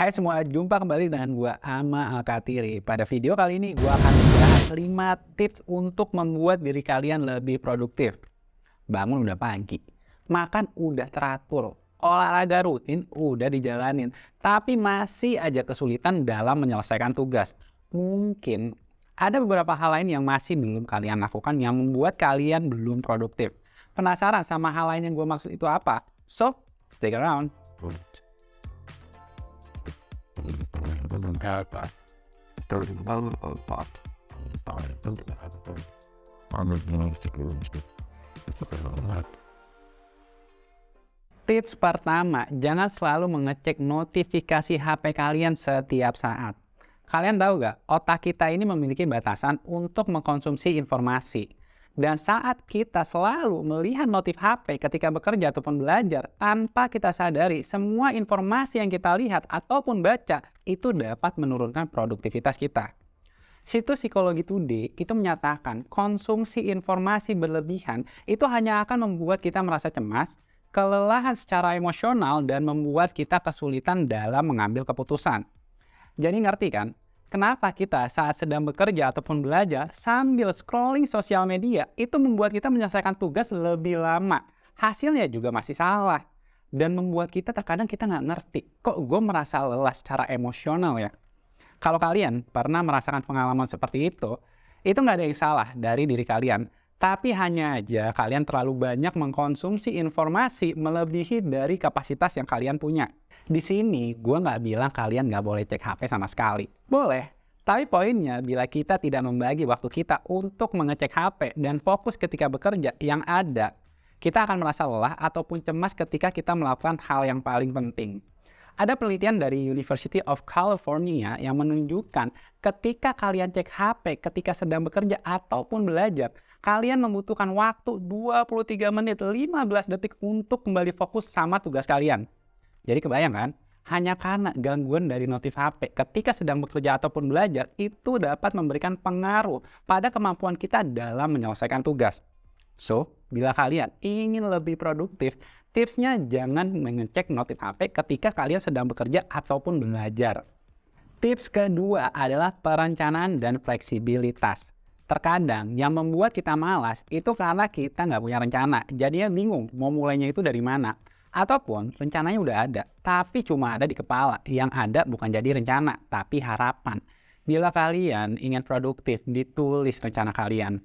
Hai semua, jumpa kembali dengan gua Ama Alkatiri. Pada video kali ini gua akan membahas 5 tips untuk membuat diri kalian lebih produktif. Bangun udah pagi, makan udah teratur, olahraga rutin udah dijalanin, tapi masih aja kesulitan dalam menyelesaikan tugas. Mungkin ada beberapa hal lain yang masih belum kalian lakukan yang membuat kalian belum produktif. Penasaran sama hal lain yang gua maksud itu apa? So, stick around. Tips pertama, jangan selalu mengecek notifikasi HP kalian setiap saat. Kalian tahu nggak, otak kita ini memiliki batasan untuk mengkonsumsi informasi. Dan saat kita selalu melihat notif HP ketika bekerja ataupun belajar, tanpa kita sadari semua informasi yang kita lihat ataupun baca itu dapat menurunkan produktivitas kita. Situs Psikologi Today itu menyatakan konsumsi informasi berlebihan itu hanya akan membuat kita merasa cemas, kelelahan secara emosional, dan membuat kita kesulitan dalam mengambil keputusan. Jadi ngerti kan? Kenapa kita saat sedang bekerja ataupun belajar sambil scrolling sosial media itu membuat kita menyelesaikan tugas lebih lama. Hasilnya juga masih salah. Dan membuat kita terkadang kita nggak ngerti. Kok gue merasa lelah secara emosional ya? Kalau kalian pernah merasakan pengalaman seperti itu nggak ada yang salah dari diri kalian. Tapi hanya aja kalian terlalu banyak mengkonsumsi informasi melebihi dari kapasitas yang kalian punya. Di sini gue nggak bilang kalian nggak boleh cek HP sama sekali. Boleh. Tapi poinnya bila kita tidak membagi waktu kita untuk mengecek HP dan fokus ketika bekerja, yang ada kita akan merasa lelah ataupun cemas ketika kita melakukan hal yang paling penting. Ada penelitian dari University of California yang menunjukkan ketika kalian cek HP ketika sedang bekerja ataupun belajar, kalian membutuhkan waktu 23 menit 15 detik untuk kembali fokus sama tugas kalian. Jadi kebayang kan? Hanya karena gangguan dari notif HP ketika sedang bekerja ataupun belajar itu dapat memberikan pengaruh pada kemampuan kita dalam menyelesaikan tugas. So, bila kalian ingin lebih produktif, tipsnya jangan mengecek notif HP ketika kalian sedang bekerja ataupun belajar. Tips kedua adalah perencanaan dan fleksibilitas. Terkadang yang membuat kita malas itu karena kita nggak punya rencana, jadinya bingung mau mulainya itu dari mana. Ataupun rencananya udah ada, tapi cuma ada di kepala. Yang ada bukan jadi rencana, tapi harapan. Bila kalian ingin produktif, ditulis rencana kalian.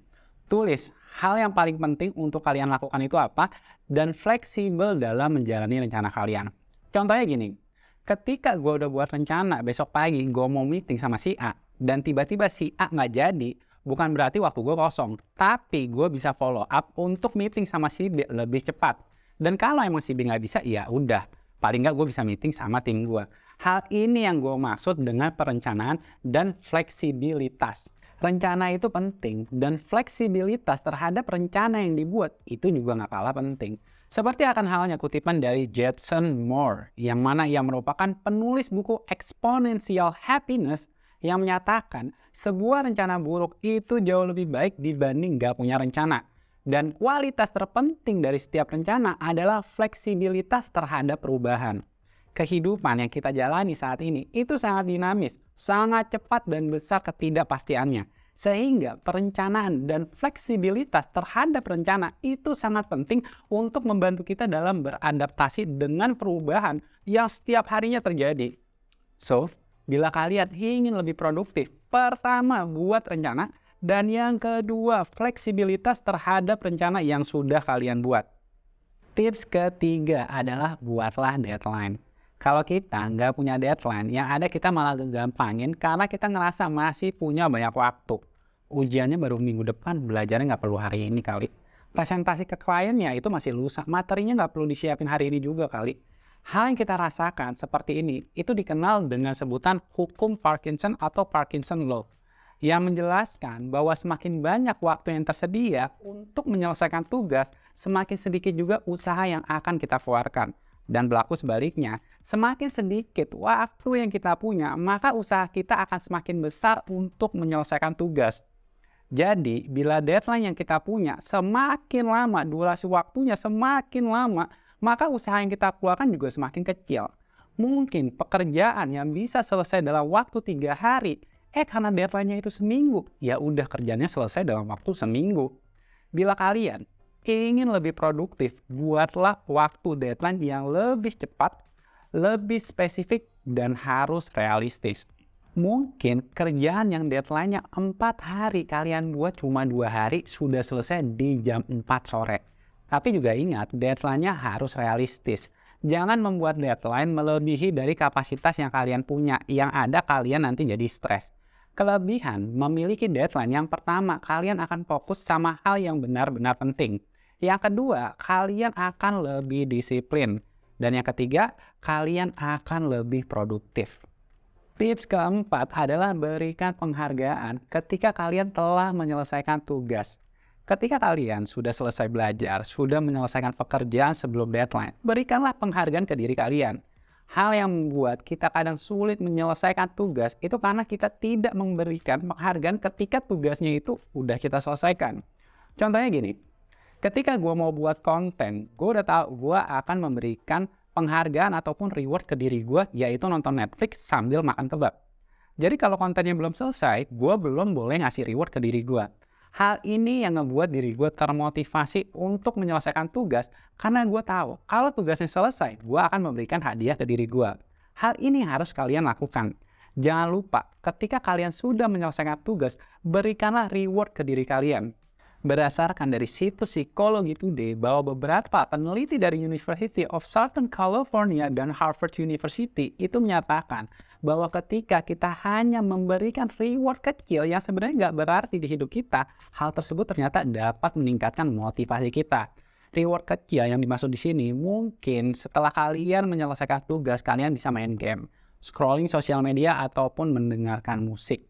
Tulis hal yang paling penting untuk kalian lakukan itu apa, dan fleksibel dalam menjalani rencana kalian. Contohnya gini, ketika gue udah buat rencana besok pagi gue mau meeting sama si A, dan tiba-tiba si A nggak jadi, bukan berarti waktu gue kosong, tapi gue bisa follow up untuk meeting sama si B lebih cepat. Dan kalau emang si B nggak bisa, ya udah, paling nggak gue bisa meeting sama tim gue. Hal ini yang gue maksud dengan perencanaan dan fleksibilitas. Rencana itu penting, dan fleksibilitas terhadap rencana yang dibuat itu juga nggak kalah penting. Seperti akan halnya kutipan dari Jason Moore, yang mana ia merupakan penulis buku Exponential Happiness, yang menyatakan sebuah rencana buruk itu jauh lebih baik dibanding nggak punya rencana. Dan kualitas terpenting dari setiap rencana adalah fleksibilitas terhadap perubahan. Kehidupan yang kita jalani saat ini itu sangat dinamis, sangat cepat dan besar ketidakpastiannya. Sehingga perencanaan dan fleksibilitas terhadap rencana itu sangat penting untuk membantu kita dalam beradaptasi dengan perubahan yang setiap harinya terjadi. So, bila kalian ingin lebih produktif, pertama buat rencana. Dan yang kedua, fleksibilitas terhadap rencana yang sudah kalian buat. Tips ketiga adalah buatlah deadline. Kalau kita nggak punya deadline, yang ada kita malah gampangin karena kita ngerasa masih punya banyak waktu. Ujiannya baru minggu depan, belajarnya nggak perlu hari ini kali. Presentasi ke kliennya itu masih lusa, materinya nggak perlu disiapin hari ini juga kali. Hal yang kita rasakan seperti ini, itu dikenal dengan sebutan hukum Parkinson atau Parkinson Law, yang menjelaskan bahwa semakin banyak waktu yang tersedia untuk menyelesaikan tugas, semakin sedikit juga usaha yang akan kita keluarkan. Dan berlaku sebaliknya, semakin sedikit waktu yang kita punya, maka usaha kita akan semakin besar untuk menyelesaikan tugas. Jadi, bila deadline yang kita punya semakin lama, durasi waktunya semakin lama, maka usaha yang kita keluarkan juga semakin kecil. Mungkin pekerjaan yang bisa selesai dalam waktu 3 hari, karena deadline-nya itu seminggu, ya udah kerjanya selesai dalam waktu seminggu. Bila kalian ingin lebih produktif, buatlah waktu deadline yang lebih cepat, lebih spesifik, dan harus realistis. Mungkin kerjaan yang deadline-nya 4 hari, kalian buat cuma 2 hari, sudah selesai di jam 4 sore. Tapi juga ingat, deadline-nya harus realistis. Jangan membuat deadline melebihi dari kapasitas yang kalian punya, yang ada kalian nanti jadi stres. Kelebihan memiliki deadline, yang pertama, kalian akan fokus sama hal yang benar-benar penting. Yang kedua, kalian akan lebih disiplin. Dan yang ketiga, kalian akan lebih produktif. Tips keempat adalah berikan penghargaan ketika kalian telah menyelesaikan tugas. Ketika kalian sudah selesai belajar, sudah menyelesaikan pekerjaan sebelum deadline, berikanlah penghargaan ke diri kalian. Hal yang membuat kita kadang sulit menyelesaikan tugas itu karena kita tidak memberikan penghargaan ketika tugasnya itu udah kita selesaikan. Contohnya gini, ketika gue mau buat konten, gue udah tahu gue akan memberikan penghargaan ataupun reward ke diri gue, yaitu nonton Netflix sambil makan kebab. Jadi kalau kontennya belum selesai, gue belum boleh ngasih reward ke diri gue. Hal ini yang ngebuat diri gue termotivasi untuk menyelesaikan tugas karena gue tahu kalau tugasnya selesai, gue akan memberikan hadiah ke diri gue. Hal ini harus kalian lakukan. Jangan lupa, ketika kalian sudah menyelesaikan tugas, berikanlah reward ke diri kalian. Berdasarkan dari situs Psychology Today bahwa beberapa peneliti dari University of Southern California dan Harvard University itu menyatakan bahwa ketika kita hanya memberikan reward kecil yang sebenarnya nggak berarti di hidup kita, hal tersebut ternyata dapat meningkatkan motivasi kita. Reward kecil yang dimaksud di sini mungkin setelah kalian menyelesaikan tugas, kalian bisa main game, scrolling sosial media, ataupun mendengarkan musik.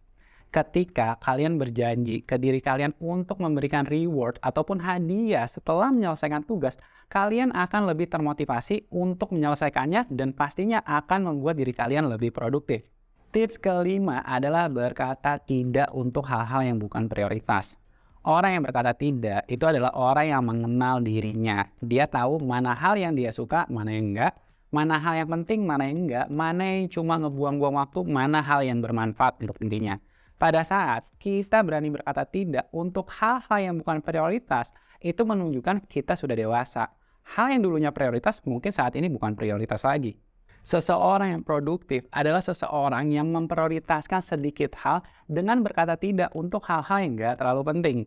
Ketika kalian berjanji ke diri kalian untuk memberikan reward ataupun hadiah setelah menyelesaikan tugas, kalian akan lebih termotivasi untuk menyelesaikannya dan pastinya akan membuat diri kalian lebih produktif. Tips kelima adalah berkata tidak untuk hal-hal yang bukan prioritas. Orang yang berkata tidak itu adalah orang yang mengenal dirinya. Dia tahu mana hal yang dia suka, mana yang enggak, mana hal yang penting, mana yang enggak, mana yang cuma ngebuang-buang waktu, mana hal yang bermanfaat untuk dirinya. Pada saat kita berani berkata tidak untuk hal-hal yang bukan prioritas, itu menunjukkan kita sudah dewasa. Hal yang dulunya prioritas mungkin saat ini bukan prioritas lagi. Seseorang yang produktif adalah seseorang yang memprioritaskan sedikit hal dengan berkata tidak untuk hal-hal yang gak terlalu penting.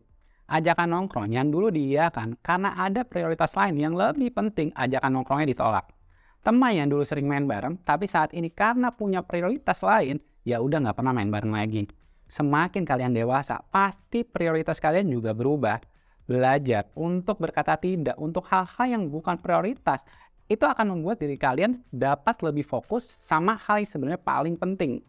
Ajakan nongkrong yang dulu diiyakan karena ada prioritas lain yang lebih penting, ajakan nongkrongnya ditolak. Teman yang dulu sering main bareng, tapi saat ini karena punya prioritas lain, ya udah gak pernah main bareng lagi. Semakin kalian dewasa, pasti prioritas kalian juga berubah. Belajar untuk berkata tidak untuk hal-hal yang bukan prioritas, itu akan membuat diri kalian dapat lebih fokus sama hal yang sebenarnya paling penting.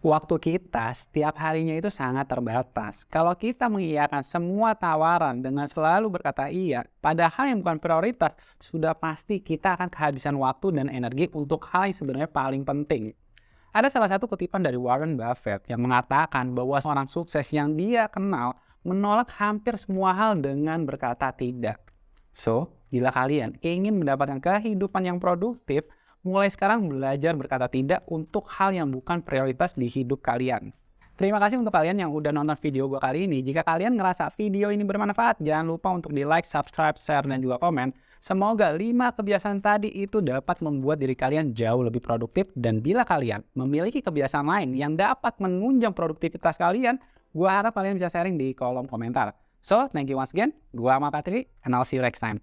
Waktu kita setiap harinya itu sangat terbatas. Kalau kita mengiyakan semua tawaran dengan selalu berkata iya, padahal yang bukan prioritas, sudah pasti kita akan kehabisan waktu dan energi untuk hal yang sebenarnya paling penting. Ada salah satu kutipan dari Warren Buffett yang mengatakan bahwa seorang sukses yang dia kenal menolak hampir semua hal dengan berkata tidak. So, bila kalian ingin mendapatkan kehidupan yang produktif, mulai sekarang belajar berkata tidak untuk hal yang bukan prioritas di hidup kalian. Terima kasih untuk kalian yang udah nonton video gue kali ini. Jika kalian ngerasa video ini bermanfaat, jangan lupa untuk di like, subscribe, share, dan juga komen. Semoga 5 kebiasaan tadi itu dapat membuat diri kalian jauh lebih produktif. Dan bila kalian memiliki kebiasaan lain yang dapat menunjang produktivitas kalian, gue harap kalian bisa sharing di kolom komentar. So, thank you once again. Gue Ahmad Patri, and I'll see you next time.